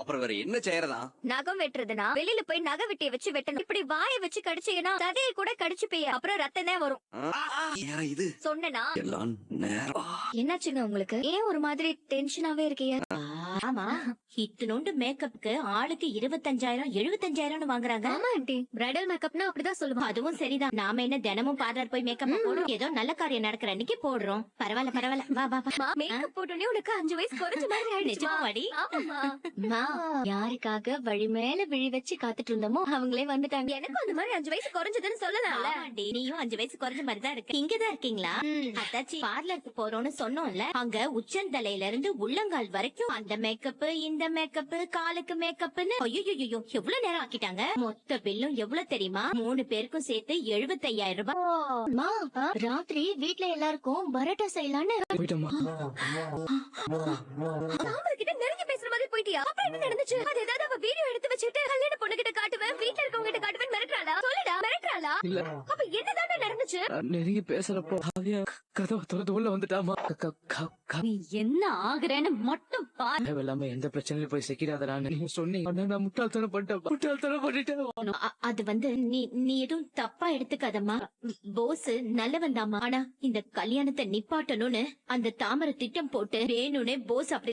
அப்புறம் வேற என்ன செய்யறதா? நகம் வெட்டுறதுனா வெளியில போய் நகை வெட்டிய வச்சு வெட்டணும். இப்படி வாயை வச்சு கடிச்சீங்கன்னா சதையை கூட கடிச்சு போய் அப்புறம் ரத்தம் தான் வரும். ஏன் இது சொன்னனா எல்லாம் நேரம். என்னாச்சுங்க உங்களுக்கு? ஏன் ஒரு மாதிரி டென்ஷனாவே இருக்கீங்க? ஆமா, இத்தனோண்டு மேக்கப்புக்கு ஆளுக்கு 25,000 75,000 வாங்குறாங்க. ஆமா ஆண்டி, பிரைடல் மேக்கப்னா அப்படிதான் சொல்லுவாங்க. அதுவும் சரிதான். நாம என்ன தினமும் பார்லர் போய் மேக்கப் போடுறோம்? ஏதோ நல்ல காரியம் நடக்கிற அன்னைக்கு போடுறோம். பரவாயில்ல பரவாயில்ல, வா வா வா. மேக்கப் போட்டோனே உனக்கு 5 வயசு குறைஞ்ச மாதிரி ஆயிடுச்சு. நிஜமாவாடி? ஆமாமா. யாருக்காக வழி மேல விழி வச்சு காத்துட்டு இருந்தோமோ அவங்களே வந்துட்டாங்க. எனக்கு அந்த மாதிரி 5 வயசு குறைஞ்சதுன்னு சொல்லலாம்ல. ஆமாண்டி, நீயும் 5 வயசு குறைஞ்ச மாதிரி தான் இருக்கு. இங்கதான் இருக்கீங்களா? அத்தாச்சி, பார்லருக்கு போறோம்னு சொன்னோம்ல, அங்க உச்சந்தலையில இருந்து உள்ளங்கால் வரைக்கும் அந்த மேக்கப் இந்த மேக்கப் காலுக்கு மேக்கப்னு ஐயோ எவ்வளவு நேரம் ஆக்கிட்டாங்க. மொத்த பில்லும் எவ்வளவு தெரியுமா? 3 பேருக்கும் சேர்த்து 75,000 ரூபாய். ராத்திரி வீட்ல எல்லாருக்கும் பரோட்டா செய்யலான்னு கிட்ட நெருங்கி பேசுற மாதிரி போயிட்டியா? அப்புறம் என்ன நடந்துச்சு? அது ஏதாவது அவ வீடியோ எடுத்து வச்சுட்டு கல்யாண பொண்ணு கிட்ட காட்டுவேன், வீட்ல இருக்கவங்க கிட்ட காட்டுவேன் மிரட்டறாளா? சொல்லுடா, மிரட்டறாளா? இல்ல. அப்ப என்னதானே நடந்துச்சு? நெருங்கி பேசுறப்போ காவியா கதவை திறந்து உள்ள வந்துட்டாமா. நீ என்ன ஆகுறேன்னு மட்டும் பாரு. தேவையில்லாம எந்த பிரச்சனையில போய் சிக்கிறாதான்னு நீங்க சொன்னீங்க. ஆனா நான் முட்டாள்தனம் பண்ணிட்டேன். அது வந்து நீ எதுவும் தப்பா எடுத்துக்காதம்மா. போஸ் நல்லவன் தாமா. ஆனா இந்த கல்யாணத்தை நிப்பாட்டணும்னு அந்த தாமரை திட்டம் போட்டு வேணும்னே போஸ் அப்படி